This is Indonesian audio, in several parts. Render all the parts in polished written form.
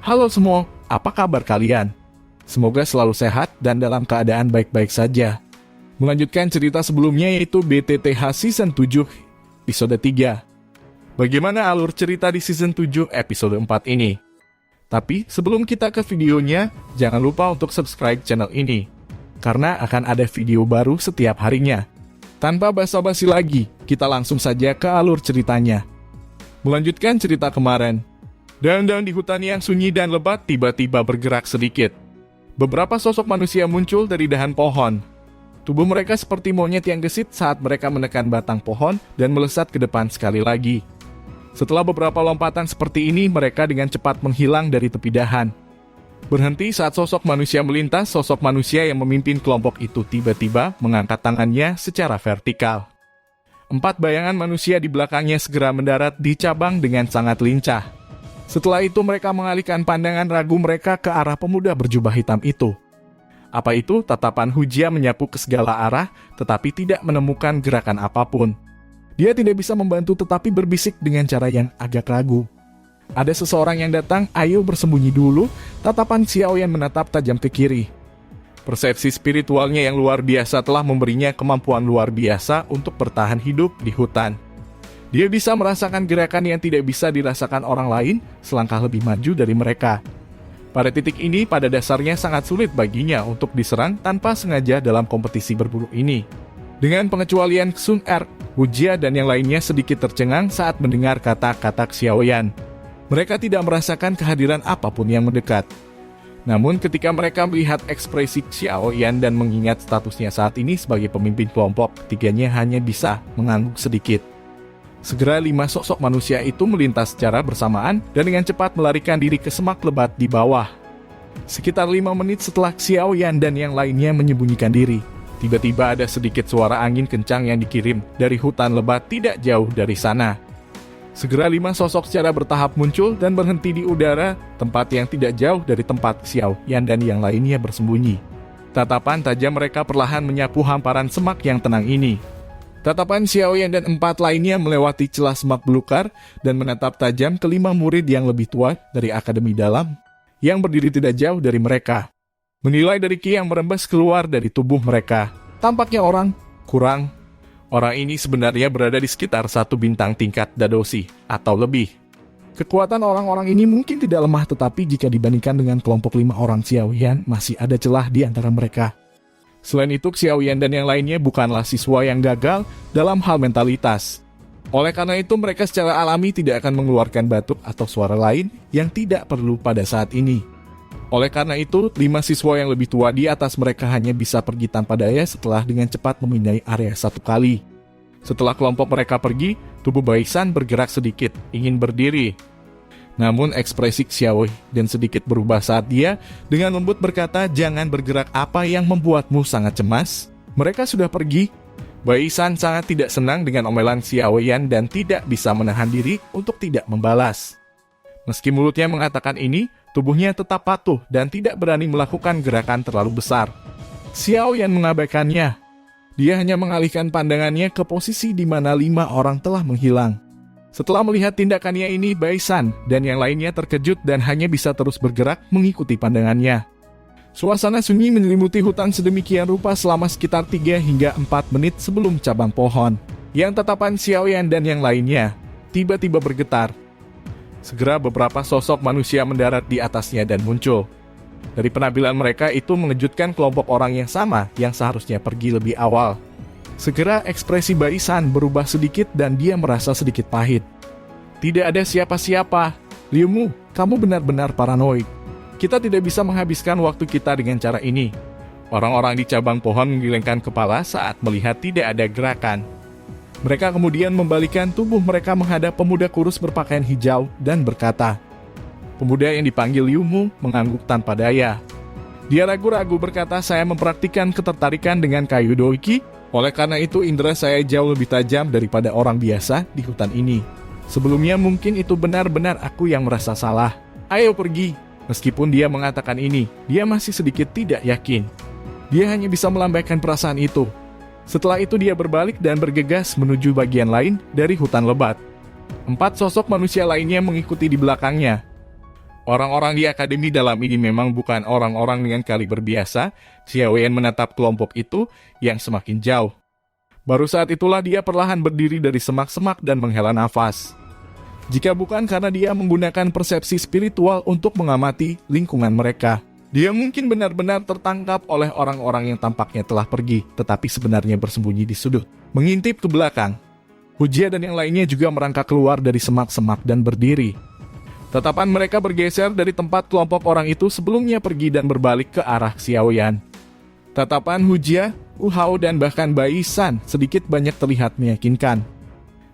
Halo semua, apa kabar kalian? Semoga selalu sehat dan dalam keadaan baik-baik saja. Melanjutkan cerita sebelumnya yaitu BTTH Season 7, episode 3. Bagaimana alur cerita di Season 7, episode 4 ini? Tapi sebelum kita ke videonya, jangan lupa untuk subscribe channel ini. Karena akan ada video baru setiap harinya. Tanpa basa-basi lagi, kita langsung saja ke alur ceritanya. Melanjutkan cerita kemarin. Daun-daun di hutan yang sunyi dan lebat tiba-tiba bergerak sedikit. Beberapa sosok manusia muncul dari dahan pohon. Tubuh mereka seperti monyet yang gesit saat mereka menekan batang pohon dan melesat ke depan sekali lagi. Setelah beberapa lompatan seperti ini, mereka dengan cepat menghilang dari tepi dahan. Berhenti saat sosok manusia melintas, sosok manusia yang memimpin kelompok itu tiba-tiba mengangkat tangannya secara vertikal. 4 bayangan manusia di belakangnya segera mendarat di cabang dengan sangat lincah. Setelah itu mereka mengalihkan pandangan ragu mereka ke arah pemuda berjubah hitam itu. Apa itu? Tatapan Hujia menyapu ke segala arah, tetapi tidak menemukan gerakan apapun. Dia tidak bisa membantu tetapi berbisik dengan cara yang agak ragu. Ada seseorang yang datang, ayo bersembunyi dulu, tatapan Xiaoyan menatap tajam ke kiri. Persepsi spiritualnya yang luar biasa telah memberinya kemampuan luar biasa untuk bertahan hidup di hutan. Dia bisa merasakan gerakan yang tidak bisa dirasakan orang lain selangkah lebih maju dari mereka. Pada titik ini, pada dasarnya sangat sulit baginya untuk diserang tanpa sengaja dalam kompetisi berburu ini. Dengan pengecualian Sun Er, Hujia dan yang lainnya sedikit tercengang saat mendengar kata-kata Xiaoyan. Mereka tidak merasakan kehadiran apapun yang mendekat. Namun ketika mereka melihat ekspresi Xiaoyan dan mengingat statusnya saat ini sebagai pemimpin kelompok, ketiganya hanya bisa mengangguk sedikit. Segera 5 sosok manusia itu melintas secara bersamaan dan dengan cepat melarikan diri ke semak lebat di bawah. Sekitar 5 menit setelah Xiaoyan dan yang lainnya menyembunyikan diri, tiba-tiba ada sedikit suara angin kencang yang dikirim dari hutan lebat tidak jauh dari sana. Segera 5 sosok secara bertahap muncul dan berhenti di udara, tempat yang tidak jauh dari tempat Xiaoyan dan yang lainnya bersembunyi. Tatapan tajam mereka perlahan menyapu hamparan semak yang tenang ini. Tatapan Xiaoyan dan 4 lainnya melewati celah semak belukar dan menatap tajam ke 5 murid yang lebih tua dari Akademi Dalam yang berdiri tidak jauh dari mereka. Menilai dari ki yang merembes keluar dari tubuh mereka, tampaknya orang ini sebenarnya berada di sekitar 1 bintang tingkat Dadoshi atau lebih. Kekuatan orang-orang ini mungkin tidak lemah, tetapi jika dibandingkan dengan kelompok 5 orang Xiaoyan, masih ada celah di antara mereka. Selain itu, Xiaoyan dan yang lainnya bukanlah siswa yang gagal dalam hal mentalitas. Oleh karena itu, mereka secara alami tidak akan mengeluarkan batuk atau suara lain yang tidak perlu pada saat ini. Oleh karena itu, 5 siswa yang lebih tua di atas mereka hanya bisa pergi tanpa daya setelah dengan cepat memindai area 1 kali. Setelah kelompok mereka pergi, tubuh Baisan bergerak sedikit, ingin berdiri. Namun ekspresi Xiaoyan dan sedikit berubah saat dia dengan lembut berkata, jangan bergerak, apa yang membuatmu sangat cemas? Mereka sudah pergi. Baisan sangat tidak senang dengan omelan Xiaoyan dan tidak bisa menahan diri untuk tidak membalas. Meski mulutnya mengatakan ini, tubuhnya tetap patuh dan tidak berani melakukan gerakan terlalu besar. Xiaoyan mengabaikannya. Dia hanya mengalihkan pandangannya ke posisi di mana 5 orang telah menghilang. Setelah melihat tindakannya ini, Baisan dan yang lainnya terkejut dan hanya bisa terus bergerak mengikuti pandangannya. Suasana sunyi menyelimuti hutan sedemikian rupa selama sekitar 3 hingga 4 menit sebelum cabang pohon, yang tatapan Xiaoyan dan yang lainnya tiba-tiba bergetar. Segera beberapa sosok manusia mendarat di atasnya dan muncul. Dari penampilan mereka itu mengejutkan kelompok orang yang sama yang seharusnya pergi lebih awal. Segera ekspresi Baisan berubah sedikit dan dia merasa sedikit pahit. Tidak ada siapa-siapa. Liu Mu, kamu benar-benar paranoid. Kita tidak bisa menghabiskan waktu kita dengan cara ini. Orang-orang di cabang pohon menggelengkan kepala saat melihat tidak ada gerakan. Mereka kemudian membalikkan tubuh mereka menghadap pemuda kurus berpakaian hijau dan berkata. Pemuda yang dipanggil Liu Mu mengangguk tanpa daya. Dia ragu-ragu berkata, saya mempraktikkan ketertarikan dengan kayu doiki. Oleh karena itu, indera saya jauh lebih tajam daripada orang biasa di hutan ini. Sebelumnya mungkin itu benar-benar aku yang merasa salah. Ayo pergi. Meskipun dia mengatakan ini, dia masih sedikit tidak yakin. Dia hanya bisa melambaikan perasaan itu. Setelah itu dia berbalik dan bergegas menuju bagian lain dari hutan lebat. 4 sosok manusia lainnya mengikuti di belakangnya. Orang-orang di akademi dalam ini memang bukan orang-orang dengan kaliber biasa. Xiao Yan menatap kelompok itu yang semakin jauh. Baru saat itulah dia perlahan berdiri dari semak-semak dan menghela nafas. Jika bukan karena dia menggunakan persepsi spiritual untuk mengamati lingkungan mereka, dia mungkin benar-benar tertangkap oleh orang-orang yang tampaknya telah pergi, tetapi sebenarnya bersembunyi di sudut, mengintip ke belakang. Hujia dan yang lainnya juga merangkak keluar dari semak-semak dan berdiri. Tatapan mereka bergeser dari tempat kelompok orang itu sebelumnya pergi dan berbalik ke arah Xiao Yan. Tatapan Hujia, Wu Hao dan bahkan Bai San sedikit banyak terlihat meyakinkan.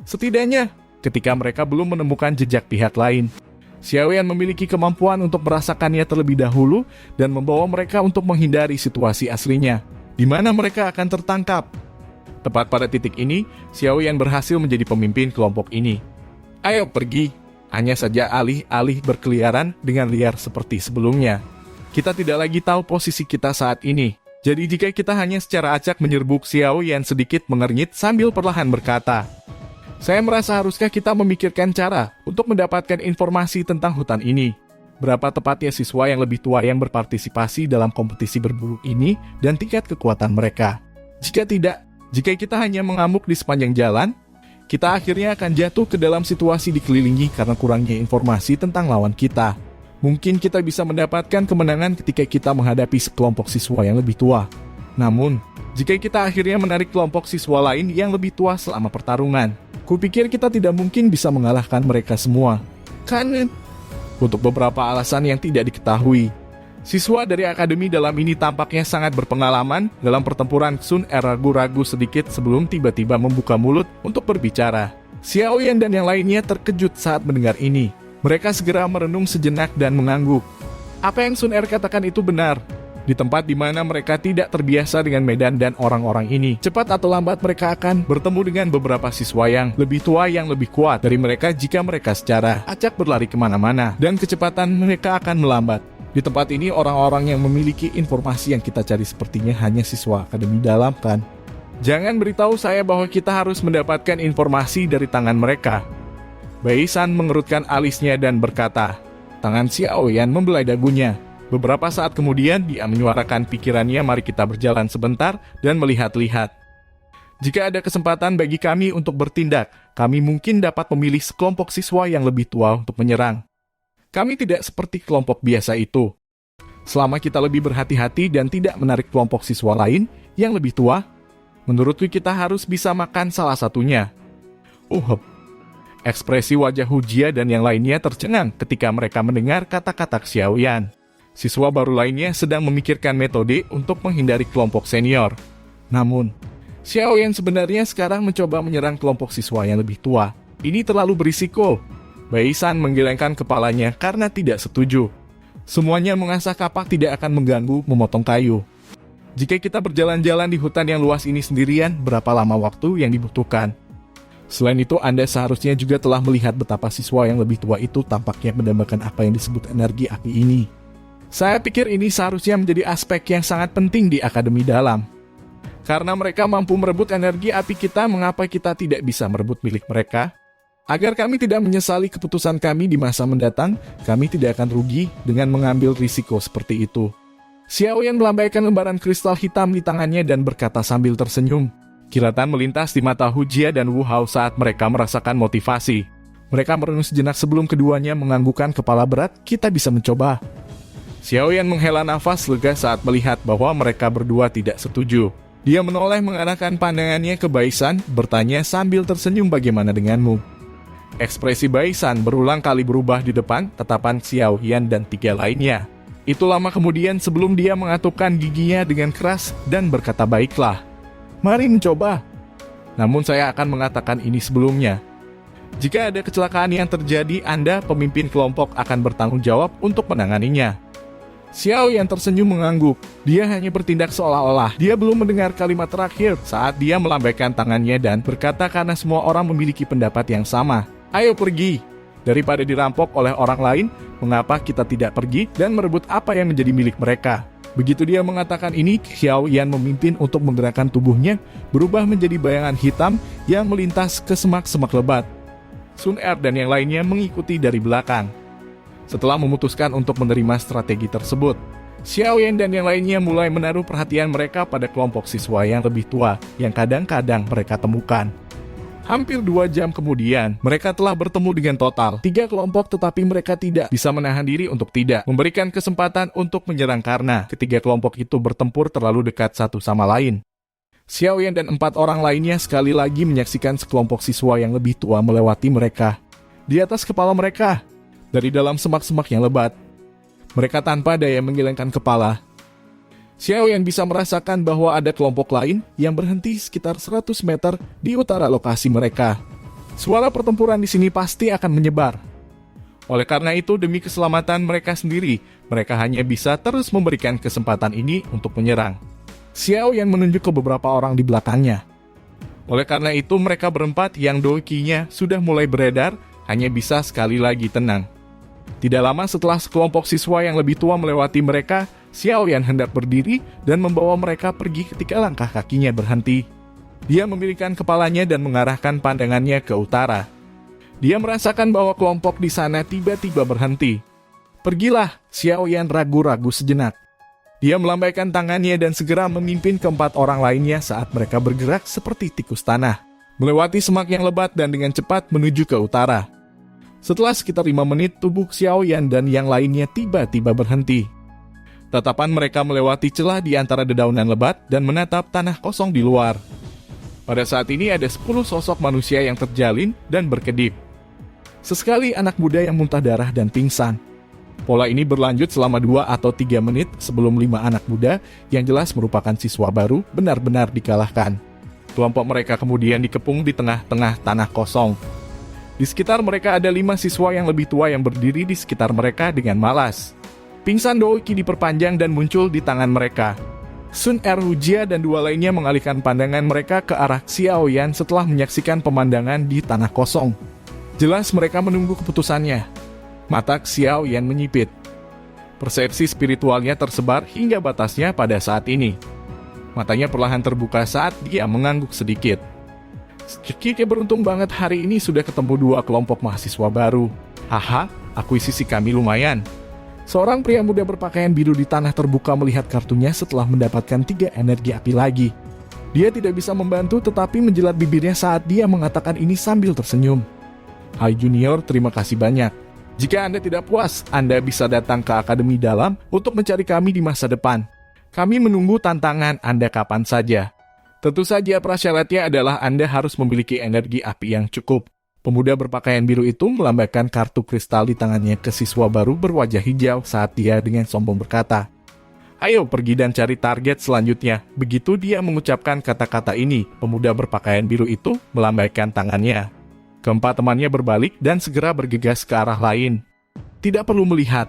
Setidaknya, ketika mereka belum menemukan jejak pihak lain, Xiao Yan memiliki kemampuan untuk merasakannya terlebih dahulu dan membawa mereka untuk menghindari situasi aslinya, di mana mereka akan tertangkap. Tepat pada titik ini, Xiao Yan berhasil menjadi pemimpin kelompok ini. Ayo pergi. Hanya saja alih-alih berkeliaran dengan liar seperti sebelumnya. Kita tidak lagi tahu posisi kita saat ini. Jadi jika kita hanya secara acak menyerbuk, Xiao Yan sedikit mengernyit sambil perlahan berkata, "Saya merasa haruskah kita memikirkan cara untuk mendapatkan informasi tentang hutan ini? Berapa tepatnya siswa yang lebih tua yang berpartisipasi dalam kompetisi berburu ini dan tingkat kekuatan mereka? Jika tidak, jika kita hanya mengamuk di sepanjang jalan, kita akhirnya akan jatuh ke dalam situasi dikelilingi karena kurangnya informasi tentang lawan kita. Mungkin kita bisa mendapatkan kemenangan ketika kita menghadapi sekelompok siswa yang lebih tua. Namun, jika kita akhirnya menarik kelompok siswa lain yang lebih tua selama pertarungan, kupikir kita tidak mungkin bisa mengalahkan mereka semua. Kan, untuk beberapa alasan yang tidak diketahui, siswa dari akademi dalam ini tampaknya sangat berpengalaman dalam pertempuran. Sun ragu-ragu sedikit sebelum tiba-tiba membuka mulut untuk berbicara. Xiao Yan dan yang lainnya terkejut saat mendengar ini. Mereka segera merenung sejenak dan mengangguk. Apa yang Sun katakan itu benar. Di tempat di mana mereka tidak terbiasa dengan medan dan orang-orang ini, cepat atau lambat mereka akan bertemu dengan beberapa siswa yang lebih tua yang lebih kuat dari mereka jika mereka secara acak berlari kemana-mana, dan kecepatan mereka akan melambat. Di tempat ini orang-orang yang memiliki informasi yang kita cari sepertinya hanya siswa akademi dalam, kan? Jangan beritahu saya bahwa kita harus mendapatkan informasi dari tangan mereka. Bai San mengerutkan alisnya dan berkata. Tangan Xiao Yan membelai dagunya. Beberapa saat kemudian dia menyuarakan pikirannya, mari kita berjalan sebentar dan melihat-lihat. Jika ada kesempatan bagi kami untuk bertindak, kami mungkin dapat memilih sekelompok siswa yang lebih tua untuk menyerang. Kami tidak seperti kelompok biasa itu. Selama kita lebih berhati-hati dan tidak menarik kelompok siswa lain yang lebih tua, menurutku kita harus bisa makan salah satunya. Ekspresi wajah Hujia dan yang lainnya tercengang ketika mereka mendengar kata-kata Xiao Yan. Siswa baru lainnya sedang memikirkan metode untuk menghindari kelompok senior. Namun, Xiao Yan sebenarnya sekarang mencoba menyerang kelompok siswa yang lebih tua. Ini terlalu berisiko. Bai San menggelengkan kepalanya karena tidak setuju. Semuanya mengasah kapak tidak akan mengganggu memotong kayu. Jika kita berjalan-jalan di hutan yang luas ini sendirian, berapa lama waktu yang dibutuhkan? Selain itu, Anda seharusnya juga telah melihat betapa siswa yang lebih tua itu tampaknya mendambakan apa yang disebut energi api ini. Saya pikir ini seharusnya menjadi aspek yang sangat penting di akademi dalam. Karena mereka mampu merebut energi api kita, mengapa kita tidak bisa merebut milik mereka? Agar kami tidak menyesali keputusan kami di masa mendatang, kami tidak akan rugi dengan mengambil risiko seperti itu. Xiao Yan melambaikan lembaran kristal hitam di tangannya dan berkata sambil tersenyum. Kilatan melintas di mata Hujia dan Wu Hao saat mereka merasakan motivasi. Mereka merenung sejenak sebelum keduanya menganggukkan kepala berat. Kita bisa mencoba. Xiao Yan menghela nafas lega saat melihat bahwa mereka berdua tidak setuju. Dia menoleh mengarahkan pandangannya ke Bai San, bertanya sambil tersenyum, bagaimana denganmu? Ekspresi Bai San berulang kali berubah di depan tatapan Xiao Yan dan tiga lainnya. Itu lama kemudian sebelum dia mengatupkan giginya dengan keras dan berkata, baiklah, mari mencoba. Namun saya akan mengatakan ini sebelumnya. Jika ada kecelakaan yang terjadi, Anda, pemimpin kelompok, akan bertanggung jawab untuk menanganinya. Xiao Yan tersenyum mengangguk. Dia hanya bertindak seolah-olah dia belum mendengar kalimat terakhir saat dia melambaikan tangannya dan berkata karena semua orang memiliki pendapat yang sama. Ayo pergi. Daripada dirampok oleh orang lain, mengapa kita tidak pergi dan merebut apa yang menjadi milik mereka? Begitu dia mengatakan ini, Xiao Yan memimpin untuk menggerakkan tubuhnya, berubah menjadi bayangan hitam yang melintas ke semak-semak lebat. Sun dan yang lainnya mengikuti dari belakang. Setelah memutuskan untuk menerima strategi tersebut, Xiaoyan dan yang lainnya mulai menaruh perhatian mereka pada kelompok siswa yang lebih tua yang kadang-kadang mereka temukan. Hampir 2 jam kemudian, mereka telah bertemu dengan total 3 kelompok, tetapi mereka tidak bisa menahan diri untuk tidak memberikan kesempatan untuk menyerang karena ketiga kelompok itu bertempur terlalu dekat satu sama lain. Xiaoyan dan 4 orang lainnya sekali lagi menyaksikan sekelompok siswa yang lebih tua melewati mereka. Di atas kepala mereka, dari dalam semak-semak yang lebat, mereka tanpa daya menggelengkan kepala. Xiaoyan bisa merasakan bahwa ada kelompok lain yang berhenti sekitar 100 meter di utara lokasi mereka. Suara pertempuran di sini pasti akan menyebar. Oleh karena itu, demi keselamatan mereka sendiri, mereka hanya bisa terus memberikan kesempatan ini untuk menyerang. Xiaoyan menunjuk ke beberapa orang di belakangnya. Oleh karena itu, mereka berempat yang dokinya sudah mulai beredar hanya bisa sekali lagi tenang. Tidak lama setelah sekelompok siswa yang lebih tua melewati mereka, Xiaoyan hendak berdiri dan membawa mereka pergi ketika langkah kakinya berhenti. Dia memilihkan kepalanya dan mengarahkan pandangannya ke utara. Dia merasakan bahwa kelompok di sana tiba-tiba berhenti. Pergilah, Xiaoyan ragu-ragu sejenak. Dia melambaikan tangannya dan segera memimpin keempat orang lainnya saat mereka bergerak seperti tikus tanah, melewati semak yang lebat dan dengan cepat menuju ke utara. Setelah sekitar 5 menit, tubuh Xiaoyan dan yang lainnya tiba-tiba berhenti. Tatapan mereka melewati celah di antara dedaunan lebat dan menatap tanah kosong di luar. Pada saat ini ada 10 sosok manusia yang terjalin dan berkedip. Sesekali anak muda yang muntah darah dan pingsan. Pola ini berlanjut selama 2 atau 3 menit sebelum 5 anak muda yang jelas merupakan siswa baru benar-benar dikalahkan. Kelompok mereka kemudian dikepung di tengah-tengah tanah kosong. Di sekitar mereka ada 5 siswa yang lebih tua yang berdiri di sekitar mereka dengan malas. Pingsan Douki diperpanjang dan muncul di tangan mereka. Sun Erhujia dan 2 lainnya mengalihkan pandangan mereka ke arah Xiaoyan setelah menyaksikan pemandangan di tanah kosong. Jelas mereka menunggu keputusannya. Mata Xiaoyan menyipit. Persepsi spiritualnya tersebar hingga batasnya pada saat ini. Matanya perlahan terbuka saat dia mengangguk sedikit. Kita beruntung banget hari ini sudah ketemu 2 kelompok mahasiswa baru. Haha, akuisisi kami lumayan. Seorang pria muda berpakaian biru di tanah terbuka melihat kartunya setelah mendapatkan 3 energi api lagi. Dia tidak bisa membantu tetapi menjilat bibirnya saat dia mengatakan ini sambil tersenyum. Hai Junior, terima kasih banyak. Jika Anda tidak puas, Anda bisa datang ke Akademi Dalam untuk mencari kami di masa depan. Kami menunggu tantangan Anda kapan saja. Tentu saja prasyaratnya adalah Anda harus memiliki energi api yang cukup. Pemuda berpakaian biru itu melambaikan kartu kristal di tangannya ke siswa baru berwajah hijau saat dia dengan sombong berkata, "Ayo pergi dan cari target selanjutnya." Begitu dia mengucapkan kata-kata ini, pemuda berpakaian biru itu melambaikan tangannya. Keempat temannya berbalik dan segera bergegas ke arah lain. Tidak perlu melihat.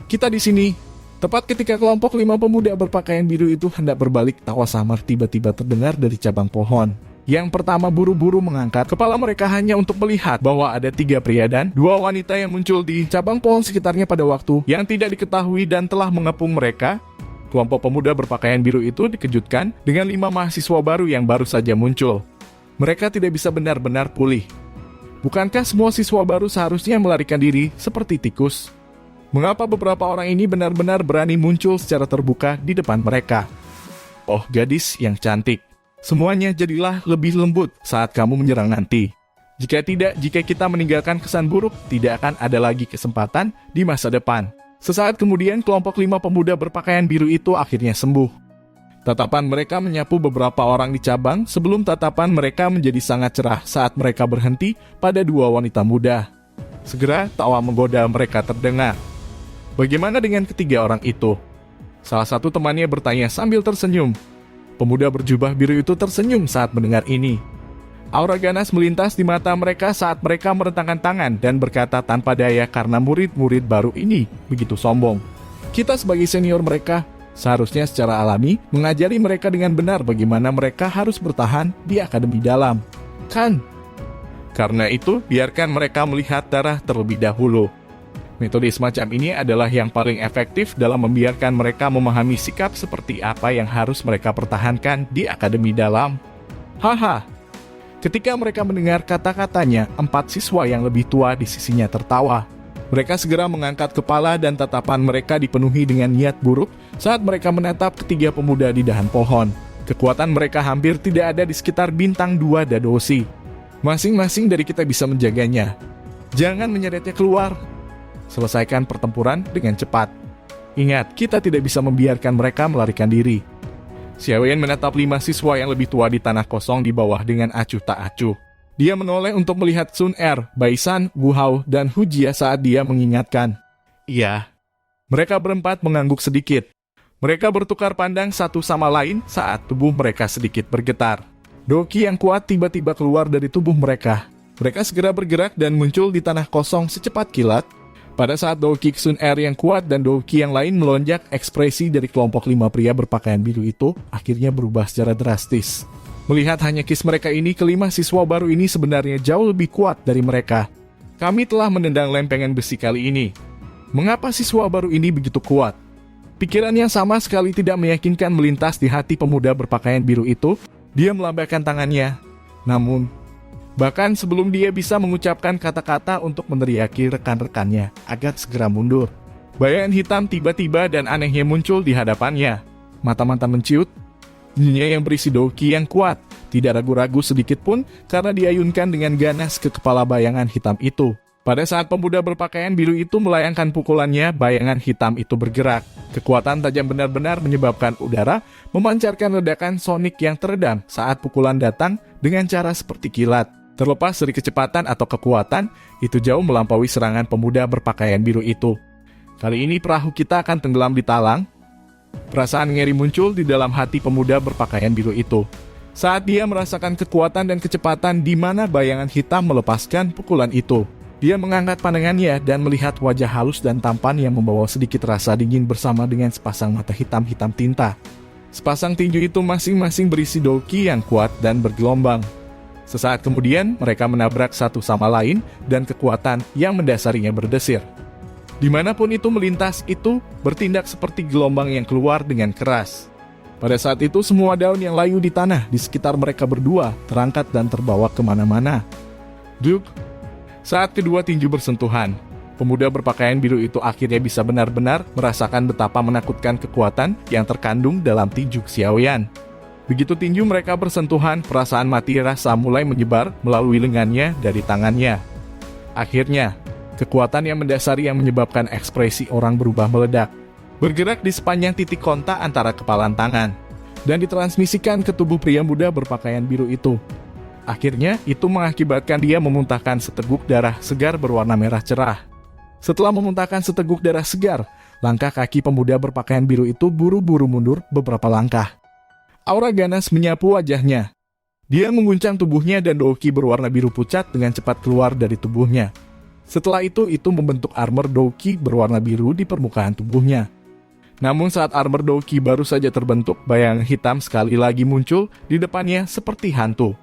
Kita di sini. Tepat ketika kelompok 5 pemuda berpakaian biru itu hendak berbalik, tawa samar tiba-tiba terdengar dari cabang pohon. Yang pertama buru-buru mengangkat kepala mereka hanya untuk melihat bahwa ada 3 pria dan 2 wanita yang muncul di cabang pohon sekitarnya pada waktu yang tidak diketahui dan telah mengepung mereka. Kelompok pemuda berpakaian biru itu dikejutkan dengan 5 mahasiswa baru yang baru saja muncul. Mereka tidak bisa benar-benar pulih. Bukankah semua siswa baru seharusnya melarikan diri seperti tikus? Mengapa beberapa orang ini benar-benar berani muncul secara terbuka di depan mereka? Oh gadis yang cantik. Semuanya jadilah lebih lembut saat kamu menyerang nanti. Jika tidak, jika kita meninggalkan kesan buruk, tidak akan ada lagi kesempatan di masa depan. Sesaat kemudian, kelompok 5 pemuda berpakaian biru itu akhirnya sembuh. Tatapan mereka menyapu beberapa orang di cabang sebelum tatapan mereka menjadi sangat cerah saat mereka berhenti pada 2 wanita muda. Segera tawa menggoda mereka terdengar. Bagaimana dengan ketiga orang itu? Salah satu temannya bertanya sambil tersenyum. Pemuda berjubah biru itu tersenyum saat mendengar ini. Aura ganas melintas di mata mereka saat mereka merentangkan tangan dan berkata tanpa daya karena murid-murid baru ini begitu sombong. Kita sebagai senior mereka, seharusnya secara alami mengajari mereka dengan benar bagaimana mereka harus bertahan di Akademi Dalam. Kan? Karena itu, biarkan mereka melihat darah terlebih dahulu. Metode semacam ini adalah yang paling efektif dalam membiarkan mereka memahami sikap seperti apa yang harus mereka pertahankan di Akademi Dalam. Haha. Ketika mereka mendengar kata-katanya, 4 siswa yang lebih tua di sisinya tertawa. Mereka segera mengangkat kepala dan tatapan mereka dipenuhi dengan niat buruk saat mereka menatap ketiga pemuda di dahan pohon. Kekuatan mereka hampir tidak ada di sekitar bintang 2 Dadoshi. Masing-masing dari kita bisa menjaganya. Jangan menyeretnya keluar. Selesaikan pertempuran dengan cepat. Ingat, kita tidak bisa membiarkan mereka melarikan diri. Xiaoyan menatap 5 siswa yang lebih tua di tanah kosong di bawah dengan acuh tak acuh. Dia menoleh untuk melihat Sun Er, Baisan, Gu Hao, dan Hu Jia saat dia mengingatkan. Iya. Mereka berempat mengangguk sedikit. Mereka bertukar pandang satu sama lain saat tubuh mereka sedikit bergetar. Doki yang kuat tiba-tiba keluar dari tubuh mereka. Mereka segera bergerak dan muncul di tanah kosong secepat kilat. Pada saat Doki Sun Er yang kuat dan Doki yang lain melonjak, ekspresi dari kelompok 5 pria berpakaian biru itu akhirnya berubah secara drastis. Melihat hanya kis mereka ini, kelima siswa baru ini sebenarnya jauh lebih kuat dari mereka. Kami telah menendang lempengan besi kali ini. Mengapa siswa baru ini begitu kuat? Pikiran yang sama sekali tidak meyakinkan melintas di hati pemuda berpakaian biru itu. Dia melambaikan tangannya. Namun, bahkan sebelum dia bisa mengucapkan kata-kata untuk meneriaki rekan-rekannya agar segera mundur, bayangan hitam tiba-tiba dan anehnya muncul di hadapannya. Mata-mata menciut. Dunia yang berisi Doki yang kuat, tidak ragu-ragu sedikit pun karena diayunkan dengan ganas ke kepala bayangan hitam itu. Pada saat pemuda berpakaian biru itu melayangkan pukulannya, bayangan hitam itu bergerak. Kekuatan tajam benar-benar menyebabkan udara memancarkan ledakan sonik yang teredam saat pukulan datang dengan cara seperti kilat. Terlepas dari kecepatan atau kekuatan, itu jauh melampaui serangan pemuda berpakaian biru itu. Kali ini perahu kita akan tenggelam di talang. Perasaan ngeri muncul di dalam hati pemuda berpakaian biru itu. Saat dia merasakan kekuatan dan kecepatan di mana bayangan hitam melepaskan pukulan itu. Dia mengangkat pandangannya dan melihat wajah halus dan tampan yang membawa sedikit rasa dingin bersama dengan sepasang mata hitam-hitam tinta. Sepasang tinju itu masing-masing berisi Doki yang kuat dan bergelombang. Sesaat kemudian, mereka menabrak satu sama lain dan kekuatan yang mendasarinya berdesir. Dimanapun itu melintas, itu bertindak seperti gelombang yang keluar dengan keras. Pada saat itu, semua daun yang layu di tanah di sekitar mereka berdua terangkat dan terbawa kemana-mana. Duk. Saat kedua tinju bersentuhan, pemuda berpakaian biru itu akhirnya bisa benar-benar merasakan betapa menakutkan kekuatan yang terkandung dalam tinju Xiaoyan. Begitu tinju mereka bersentuhan, perasaan mati rasa mulai menyebar melalui lengannya dari tangannya. Akhirnya, kekuatan yang mendasari yang menyebabkan ekspresi orang berubah meledak, bergerak di sepanjang titik kontak antara kepalan tangan, dan ditransmisikan ke tubuh pria muda berpakaian biru itu. Akhirnya, itu mengakibatkan dia memuntahkan seteguk darah segar berwarna merah cerah. Setelah memuntahkan seteguk darah segar, langkah kaki pemuda berpakaian biru itu buru-buru mundur beberapa langkah. Aura ganas menyapu wajahnya. Dia mengguncang tubuhnya dan Doki berwarna biru pucat dengan cepat keluar dari tubuhnya. Setelah itu membentuk armor Doki berwarna biru di permukaan tubuhnya. Namun saat armor Doki baru saja terbentuk, bayangan hitam sekali lagi muncul di depannya seperti hantu.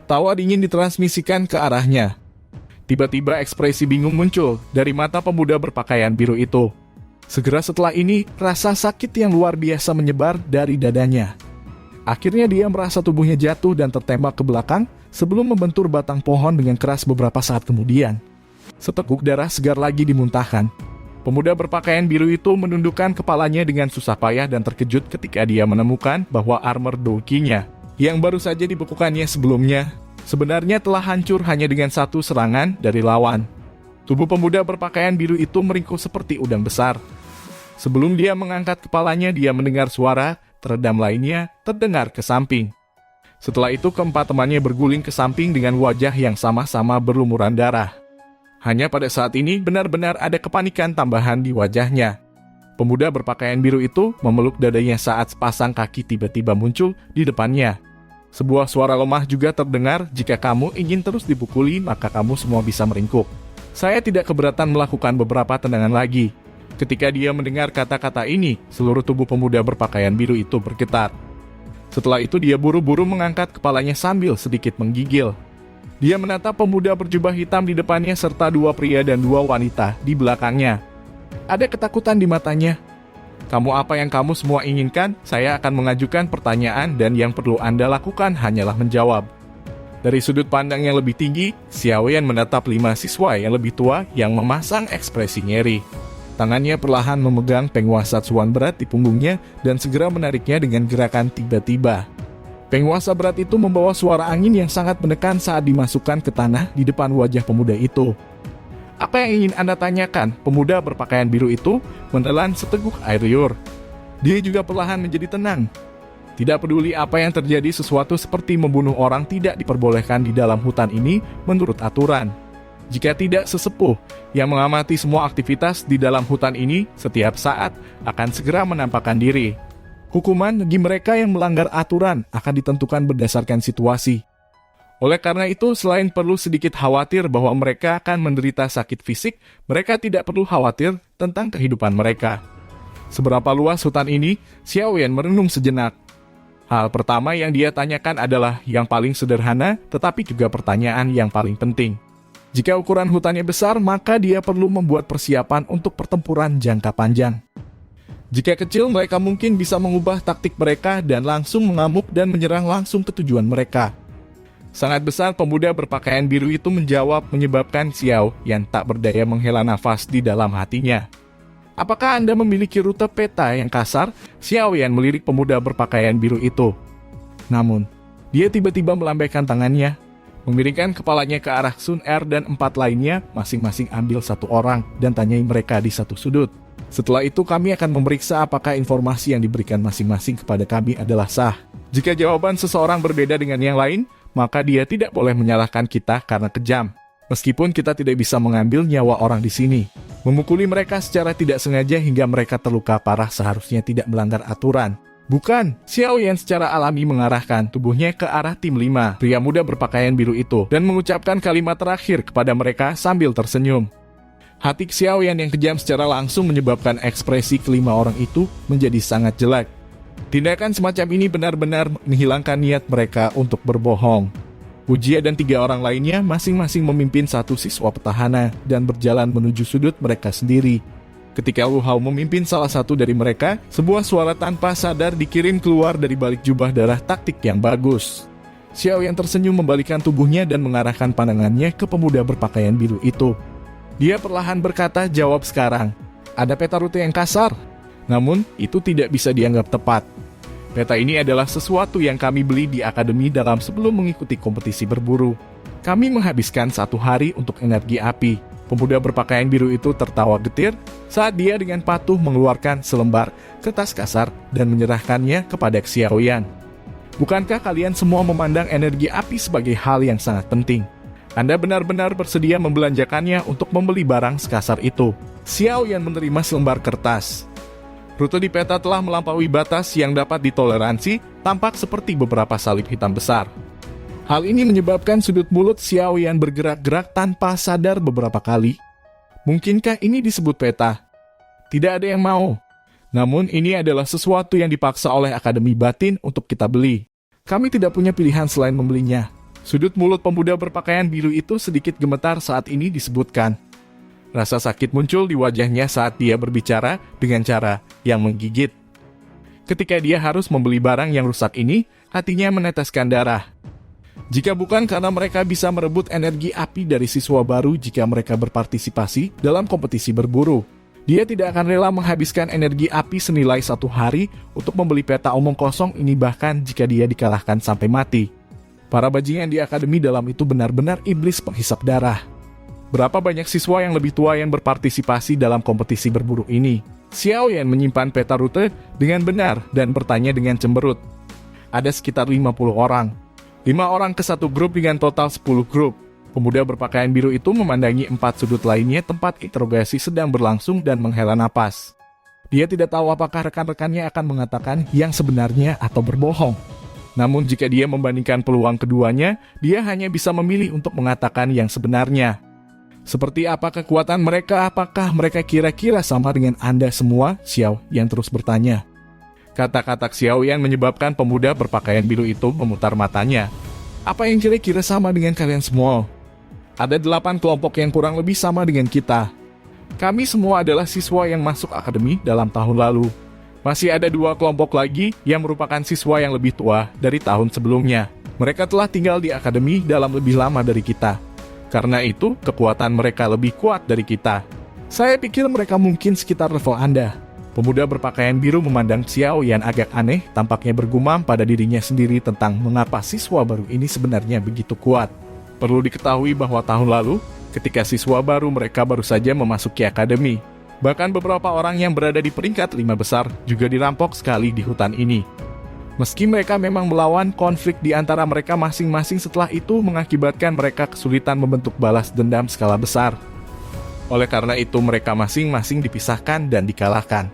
Tawa dingin ditransmisikan ke arahnya. Tiba-tiba ekspresi bingung muncul dari mata pemuda berpakaian biru itu. Segera setelah ini, rasa sakit yang luar biasa menyebar dari dadanya. Akhirnya dia merasa tubuhnya jatuh dan tertembak ke belakang sebelum membentur batang pohon dengan keras beberapa saat kemudian. Seteguk darah segar lagi dimuntahkan. Pemuda berpakaian biru itu menundukkan kepalanya dengan susah payah dan terkejut ketika dia menemukan bahwa armor Doki-nya yang baru saja dibekukannya sebelumnya sebenarnya telah hancur hanya dengan satu serangan dari lawan. Tubuh pemuda berpakaian biru itu meringkuk seperti udang besar. Sebelum dia mengangkat kepalanya, dia mendengar suara teredam lainnya terdengar ke samping. Setelah itu keempat temannya berguling ke samping dengan wajah yang sama-sama berlumuran darah. Hanya pada saat ini benar-benar ada kepanikan tambahan di wajahnya. Pemuda berpakaian biru itu memeluk dadanya saat sepasang kaki tiba-tiba muncul di depannya. Sebuah suara lemah juga terdengar, jika kamu ingin terus dipukuli maka kamu semua bisa meringkuk. Saya tidak keberatan melakukan beberapa tendangan lagi. Ketika dia mendengar kata-kata ini, seluruh tubuh pemuda berpakaian biru itu bergetar. Setelah itu dia buru-buru mengangkat kepalanya sambil sedikit menggigil. Dia menatap pemuda berjubah hitam di depannya serta dua pria dan dua wanita di belakangnya. Ada ketakutan di matanya. Kamu apa yang kamu semua inginkan? Saya akan mengajukan pertanyaan dan yang perlu Anda lakukan hanyalah menjawab. Dari sudut pandang yang lebih tinggi, Xiaoyan menatap 5 siswa yang lebih tua yang memasang ekspresi ngeri. Tangannya perlahan memegang penguasa cuan berat di punggungnya dan segera menariknya dengan gerakan tiba-tiba. Penguasa berat itu membawa suara angin yang sangat menekan saat dimasukkan ke tanah di depan wajah pemuda itu. Apa yang ingin Anda tanyakan? Pemuda berpakaian biru itu menelan seteguk air liur. Dia juga perlahan menjadi tenang. Tidak peduli apa yang terjadi, sesuatu seperti membunuh orang tidak diperbolehkan di dalam hutan ini menurut aturan. Jika tidak, sesepuh yang mengamati semua aktivitas di dalam hutan ini setiap saat akan segera menampakkan diri. Hukuman bagi mereka yang melanggar aturan akan ditentukan berdasarkan situasi. Oleh karena itu, selain perlu sedikit khawatir bahwa mereka akan menderita sakit fisik, mereka tidak perlu khawatir tentang kehidupan mereka. Seberapa luas hutan ini? Xiaoyan merenung sejenak. Hal pertama yang dia tanyakan adalah yang paling sederhana, tetapi juga pertanyaan yang paling penting. Jika ukuran hutannya besar, maka dia perlu membuat persiapan untuk pertempuran jangka panjang. Jika kecil, mereka mungkin bisa mengubah taktik mereka dan langsung mengamuk dan menyerang langsung ke tujuan mereka. Sangat besar, pemuda berpakaian biru itu menjawab, menyebabkan Xiao yang tak berdaya menghela nafas di dalam hatinya. Apakah Anda memiliki rute peta yang kasar? Xiaoyan melirik pemuda berpakaian biru itu. Namun, dia tiba-tiba melambaikan tangannya, memiringkan kepalanya ke arah Sun Er dan 4 lainnya, masing-masing ambil 1 orang dan tanyai mereka di satu sudut. Setelah itu kami akan memeriksa apakah informasi yang diberikan masing-masing kepada kami adalah sah. Jika jawaban seseorang berbeda dengan yang lain, maka dia tidak boleh menyalahkan kita karena kejam. Meskipun kita tidak bisa mengambil nyawa orang di sini. Memukuli mereka secara tidak sengaja hingga mereka terluka parah seharusnya tidak melanggar aturan. Bukan, Xiaoyan secara alami mengarahkan tubuhnya ke arah tim 5, pria muda berpakaian biru itu, dan mengucapkan kalimat terakhir kepada mereka sambil tersenyum. Hati Xiaoyan yang kejam secara langsung menyebabkan ekspresi kelima orang itu menjadi sangat jelek. Tindakan semacam ini benar-benar menghilangkan niat mereka untuk berbohong. Ujia dan 3 orang lainnya masing-masing memimpin 1 siswa petahana dan berjalan menuju sudut mereka sendiri. Ketika Wu Hao memimpin salah satu dari mereka, sebuah suara tanpa sadar dikirim keluar dari balik jubah darah taktik yang bagus. Xiao yang tersenyum membalikkan tubuhnya dan mengarahkan pandangannya ke pemuda berpakaian biru itu. Dia perlahan berkata, "Jawab sekarang. Ada peta rute yang kasar. Namun, itu tidak bisa dianggap tepat. Peta ini adalah sesuatu yang kami beli di akademi dalam sebelum mengikuti kompetisi berburu. Kami menghabiskan 1 hari untuk energi api." Pemuda berpakaian biru itu tertawa getir saat dia dengan patuh mengeluarkan selembar kertas kasar dan menyerahkannya kepada Xiaoyan. Bukankah kalian semua memandang energi api sebagai hal yang sangat penting? Anda benar-benar bersedia membelanjakannya untuk membeli barang sekasar itu. Xiaoyan menerima selembar kertas. Rute di peta telah melampaui batas yang dapat ditoleransi, tampak seperti beberapa salib hitam besar. Hal ini menyebabkan sudut mulut Xiaoyan bergerak-gerak tanpa sadar beberapa kali. Mungkinkah ini disebut peta? Tidak ada yang mau. Namun ini adalah sesuatu yang dipaksa oleh Akademi Batin untuk kita beli. Kami tidak punya pilihan selain membelinya. Sudut mulut pemuda berpakaian biru itu sedikit gemetar saat ini disebutkan. Rasa sakit muncul di wajahnya saat dia berbicara dengan cara yang menggigit. Ketika dia harus membeli barang yang rusak ini, hatinya meneteskan darah. Jika bukan karena mereka bisa merebut energi api dari siswa baru jika mereka berpartisipasi dalam kompetisi berburu, dia tidak akan rela menghabiskan energi api senilai 1 hari untuk membeli peta omong kosong ini, bahkan jika dia dikalahkan sampai mati. Para bajingan di akademi dalam itu benar-benar iblis penghisap darah. Berapa banyak siswa yang lebih tua yang berpartisipasi dalam kompetisi berburu ini? Xiaoyan menyimpan peta rute dengan benar dan bertanya dengan cemberut. Ada sekitar 50 orang. 5 orang ke 1 grup dengan total 10 grup. Pemuda berpakaian biru itu memandangi 4 sudut lainnya tempat interogasi sedang berlangsung dan menghela napas. Dia tidak tahu apakah rekan-rekannya akan mengatakan yang sebenarnya atau berbohong. Namun jika dia membandingkan peluang keduanya, dia hanya bisa memilih untuk mengatakan yang sebenarnya. Seperti apa kekuatan mereka? Apakah mereka kira-kira sama dengan Anda semua? Xiao yang terus bertanya. Kata-kata Xiaoyan menyebabkan pemuda berpakaian biru itu memutar matanya. Apa yang kira-kira sama dengan kalian semua? Ada 8 kelompok yang kurang lebih sama dengan kita. Kami semua adalah siswa yang masuk akademi dalam tahun lalu. Masih ada 2 kelompok lagi yang merupakan siswa yang lebih tua dari tahun sebelumnya. Mereka telah tinggal di akademi dalam lebih lama dari kita. Karena itu, kekuatan mereka lebih kuat dari kita. Saya pikir mereka mungkin sekitar level Anda. Pemuda berpakaian biru memandang Xiao Yan agak aneh, tampaknya bergumam pada dirinya sendiri tentang mengapa siswa baru ini sebenarnya begitu kuat. Perlu diketahui bahwa tahun lalu, ketika siswa baru mereka baru saja memasuki akademi. Bahkan beberapa orang yang berada di peringkat 5 besar juga dirampok sekali di hutan ini. Meski mereka memang melawan konflik di antara mereka masing-masing, setelah itu mengakibatkan mereka kesulitan membentuk balas dendam skala besar. Oleh karena itu mereka masing-masing dipisahkan dan dikalahkan.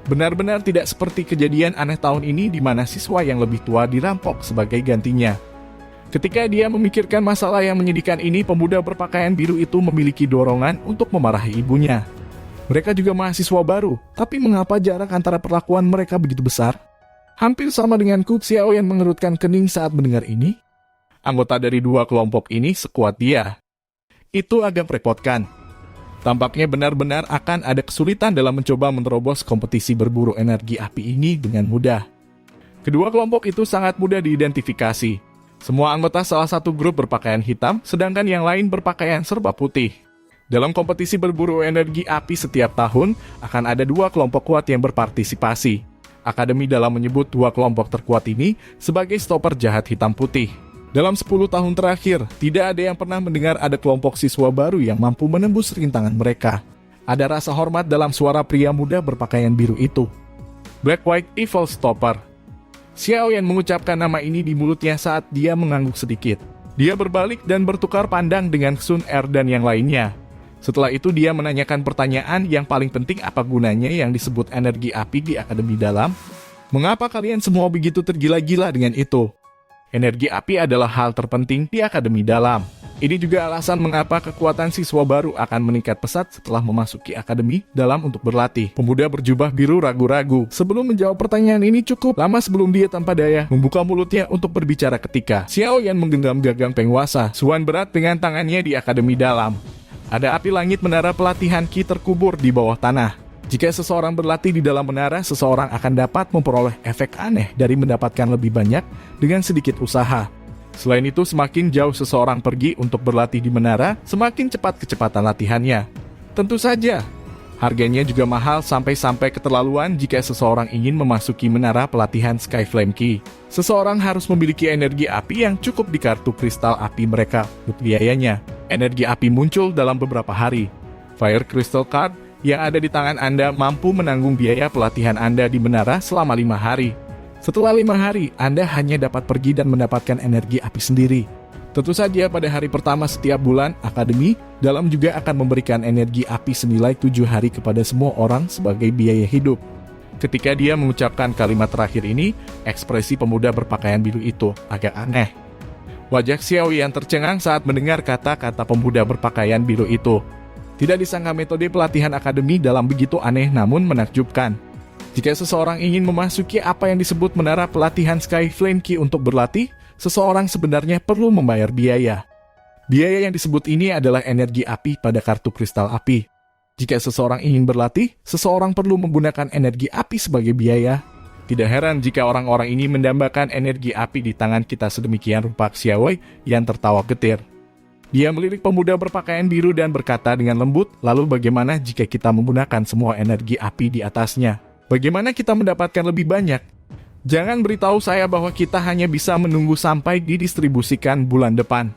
Benar-benar tidak seperti kejadian aneh tahun ini di mana siswa yang lebih tua dirampok sebagai gantinya. Ketika dia memikirkan masalah yang menyedihkan ini, pemuda berpakaian biru itu memiliki dorongan untuk memarahi ibunya. Mereka juga mahasiswa baru, tapi mengapa jarak antara perlakuan mereka begitu besar? Hampir sama denganku, Xiao yang mengerutkan kening saat mendengar ini. Anggota dari dua kelompok ini sekuat dia. Itu agak merepotkan. Tampaknya benar-benar akan ada kesulitan dalam mencoba menerobos kompetisi berburu energi api ini dengan mudah. Kedua kelompok itu sangat mudah diidentifikasi. Semua anggota salah satu grup berpakaian hitam, sedangkan yang lain berpakaian serba putih. Dalam kompetisi berburu energi api setiap tahun, akan ada dua kelompok kuat yang berpartisipasi. Akademi dalam menyebut dua kelompok terkuat ini sebagai stopper jahat hitam putih. Dalam 10 tahun terakhir, tidak ada yang pernah mendengar ada kelompok siswa baru yang mampu menembus rintangan mereka. Ada rasa hormat dalam suara pria muda berpakaian biru itu. Black White Evil Stopper. Xiao Yan mengucapkan nama ini di mulutnya saat dia mengangguk sedikit. Dia berbalik dan bertukar pandang dengan Sun Er dan yang lainnya. Setelah itu dia menanyakan pertanyaan yang paling penting, apa gunanya yang disebut energi api di akademi dalam? Mengapa kalian semua begitu tergila-gila dengan itu? Energi api adalah hal terpenting di akademi dalam. Ini juga alasan mengapa kekuatan siswa baru akan meningkat pesat setelah memasuki akademi dalam untuk berlatih. Pemuda berjubah biru ragu-ragu. Sebelum menjawab pertanyaan ini cukup lama sebelum dia tanpa daya membuka mulutnya untuk berbicara ketika Xiao Yan menggenggam gagang penguasa, suan berat dengan tangannya di akademi dalam. Ada api langit menara pelatihan Qi terkubur di bawah tanah. Jika seseorang berlatih di dalam menara, seseorang akan dapat memperoleh efek aneh dari mendapatkan lebih banyak dengan sedikit usaha. Selain itu, semakin jauh seseorang pergi untuk berlatih di menara, semakin cepat kecepatan latihannya. Tentu saja, harganya juga mahal sampai keterlaluan jika seseorang ingin memasuki menara pelatihan Skyflame Qi. Seseorang harus memiliki energi api yang cukup di kartu kristal api mereka untuk biayanya. Energi api muncul dalam beberapa hari. Fire Crystal Card yang ada di tangan Anda mampu menanggung biaya pelatihan Anda di menara selama 5 hari. Setelah 5 hari, Anda hanya dapat pergi dan mendapatkan energi api sendiri. Tentu saja pada hari pertama setiap bulan, Akademi dalam juga akan memberikan energi api senilai 7 hari kepada semua orang sebagai biaya hidup. Ketika dia mengucapkan kalimat terakhir ini, ekspresi pemuda berpakaian biru itu agak aneh. Wajah Xiao Yan tercengang saat mendengar kata-kata pemuda berpakaian biru itu. Tidak disangka metode pelatihan akademi dalam begitu aneh namun menakjubkan. Jika seseorang ingin memasuki apa yang disebut menara pelatihan Skyflame Qi untuk berlatih, seseorang sebenarnya perlu membayar biaya. Biaya yang disebut ini adalah energi api pada kartu kristal api. Jika seseorang ingin berlatih, seseorang perlu menggunakan energi api sebagai biaya. Tidak heran jika orang-orang ini mendambakan energi api di tangan kita sedemikian rupa. Xiao Yan tertawa getir. Dia melirik pemuda berpakaian biru dan berkata dengan lembut, lalu bagaimana jika kita menggunakan semua energi api di atasnya? Bagaimana kita mendapatkan lebih banyak? Jangan beritahu saya bahwa kita hanya bisa menunggu sampai didistribusikan bulan depan.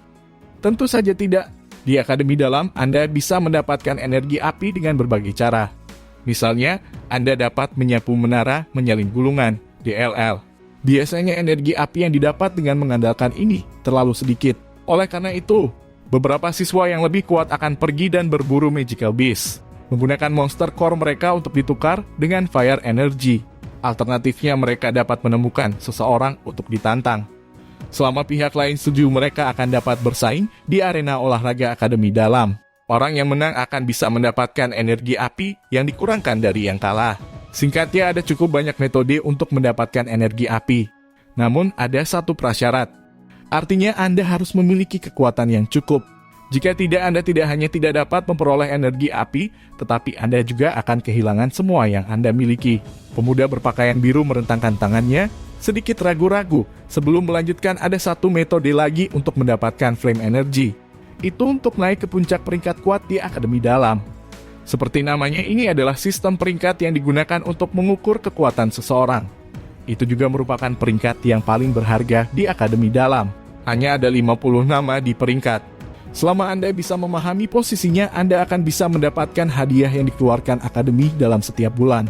Tentu saja tidak. Di akademi dalam, Anda bisa mendapatkan energi api dengan berbagai cara. Misalnya, Anda dapat menyapu menara, menyalin gulungan, DLL. Biasanya energi api yang didapat dengan mengandalkan ini terlalu sedikit. Oleh karena itu, beberapa siswa yang lebih kuat akan pergi dan berburu Magical Beast, menggunakan monster core mereka untuk ditukar dengan Fire Energy. Alternatifnya mereka dapat menemukan seseorang untuk ditantang. Selama pihak lain setuju, mereka akan dapat bersaing di arena olahraga akademi dalam. Orang yang menang akan bisa mendapatkan energi api yang dikurangkan dari yang kalah. Singkatnya, ada cukup banyak metode untuk mendapatkan energi api. Namun ada satu prasyarat. Artinya Anda harus memiliki kekuatan yang cukup. Jika tidak, Anda tidak hanya tidak dapat memperoleh energi api, tetapi Anda juga akan kehilangan semua yang Anda miliki. Pemuda berpakaian biru merentangkan tangannya, sedikit ragu-ragu. Sebelum melanjutkan, ada satu metode lagi untuk mendapatkan flame energy. Itu untuk naik ke puncak peringkat kuat di Akademi Dalam. Seperti namanya, ini adalah sistem peringkat yang digunakan untuk mengukur kekuatan seseorang. Itu juga merupakan peringkat yang paling berharga di Akademi Dalam. Hanya ada 50 nama di peringkat. Selama Anda bisa memahami posisinya, Anda akan bisa mendapatkan hadiah yang dikeluarkan Akademi dalam setiap bulan.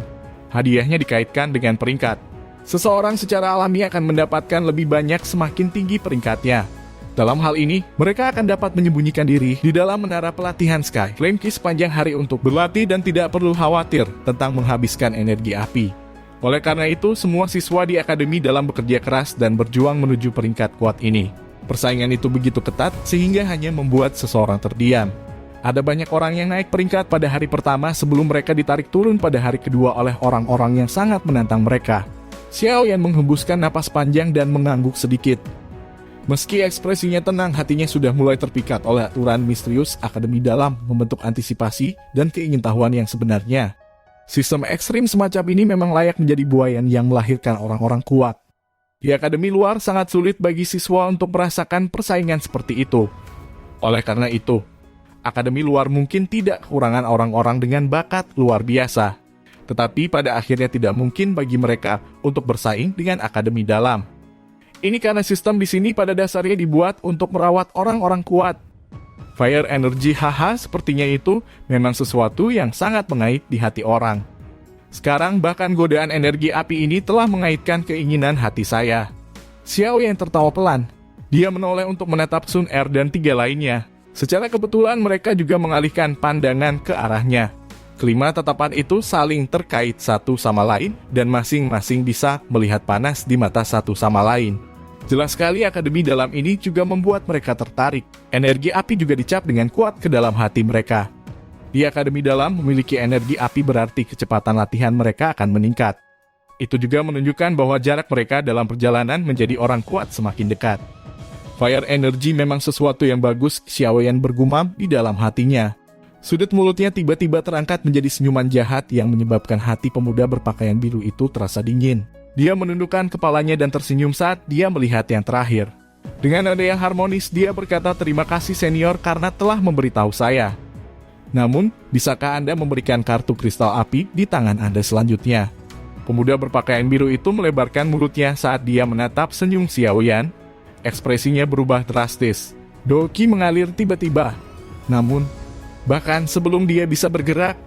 Hadiahnya dikaitkan dengan peringkat. Seseorang secara alami akan mendapatkan lebih banyak semakin tinggi peringkatnya. Dalam hal ini, mereka akan dapat menyembunyikan diri di dalam menara pelatihan Sky Flame Key sepanjang hari untuk berlatih dan tidak perlu khawatir tentang menghabiskan energi api. Oleh karena itu, semua siswa di Akademi Dalam bekerja keras dan berjuang menuju peringkat kuat ini. Persaingan itu begitu ketat sehingga hanya membuat seseorang terdiam. Ada banyak orang yang naik peringkat pada hari pertama sebelum mereka ditarik turun pada hari kedua oleh orang-orang yang sangat menantang mereka. Xiao Yan menghembuskan napas panjang dan mengangguk sedikit. Meski ekspresinya tenang, hatinya sudah mulai terpikat oleh aturan misterius Akademi Dalam membentuk antisipasi dan keingintahuan yang sebenarnya. Sistem ekstrim semacam ini memang layak menjadi buayan yang melahirkan orang-orang kuat. Di Akademi luar sangat sulit bagi siswa untuk merasakan persaingan seperti itu. Oleh karena itu, Akademi luar mungkin tidak kekurangan orang-orang dengan bakat luar biasa. Tetapi pada akhirnya tidak mungkin bagi mereka untuk bersaing dengan Akademi Dalam. Ini karena sistem di sini pada dasarnya dibuat untuk merawat orang-orang kuat. Fire energy haha sepertinya itu memang sesuatu yang sangat mengait di hati orang. Sekarang bahkan godaan energi api ini telah mengaitkan keinginan hati saya. Xiao Yan tertawa pelan. Dia menoleh untuk menatap Sun Er dan 3 lainnya. Secara kebetulan mereka juga mengalihkan pandangan ke arahnya. Kelima tatapan itu saling terkait satu sama lain dan masing-masing bisa melihat panas di mata satu sama lain. Jelas sekali Akademi Dalam ini juga membuat mereka tertarik. Energi api juga dicap dengan kuat ke dalam hati mereka. Di Akademi Dalam memiliki energi api berarti kecepatan latihan mereka akan meningkat. Itu juga menunjukkan bahwa jarak mereka dalam perjalanan menjadi orang kuat semakin dekat. Fire energy memang sesuatu yang bagus, Xiao Yan bergumam di dalam hatinya. Sudut mulutnya tiba-tiba terangkat menjadi senyuman jahat yang menyebabkan hati pemuda berpakaian biru itu terasa dingin. Dia menundukkan kepalanya dan tersenyum saat dia melihat yang terakhir. Dengan nada yang harmonis, dia berkata, "Terima kasih senior karena telah memberitahu saya. Namun, bisakah Anda memberikan kartu kristal api di tangan Anda selanjutnya?" Pemuda berpakaian biru itu melebarkan mulutnya saat dia menatap senyum Xiao Yan. Ekspresinya berubah drastis. Doki mengalir tiba-tiba. Namun, bahkan sebelum dia bisa bergerak,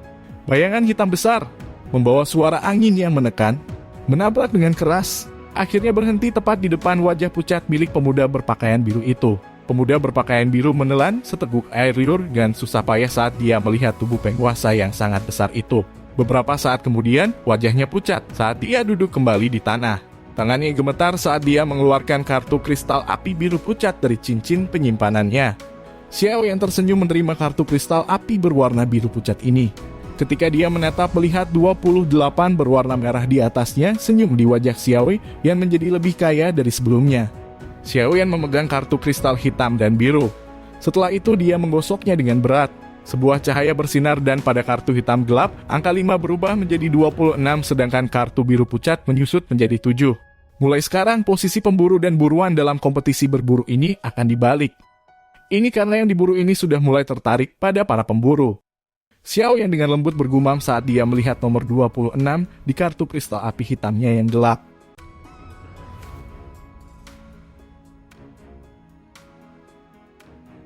bayangan hitam besar, membawa suara angin yang menekan, menabrak dengan keras, akhirnya berhenti tepat di depan wajah pucat milik pemuda berpakaian biru itu. Pemuda berpakaian biru menelan seteguk air liur dan susah payah saat dia melihat tubuh penguasa yang sangat besar itu. Beberapa saat kemudian, wajahnya pucat saat dia duduk kembali di tanah. Tangannya gemetar saat dia mengeluarkan kartu kristal api biru pucat dari cincin penyimpanannya. Xiao yang tersenyum menerima kartu kristal api berwarna biru pucat ini. Ketika dia menatap melihat 28 berwarna merah di atasnya, senyum di wajah Xiao yang menjadi lebih kaya dari sebelumnya. Xiao Yan memegang kartu kristal hitam dan biru. Setelah itu dia menggosoknya dengan berat. Sebuah cahaya bersinar dan pada kartu hitam gelap, angka 5 berubah menjadi 26 sedangkan kartu biru pucat menyusut menjadi 7. Mulai sekarang posisi pemburu dan buruan dalam kompetisi berburu ini akan dibalik. Ini karena yang diburu ini sudah mulai tertarik pada para pemburu. Xiao yang dengan lembut bergumam saat dia melihat nomor 26 di kartu kristal api hitamnya yang gelap.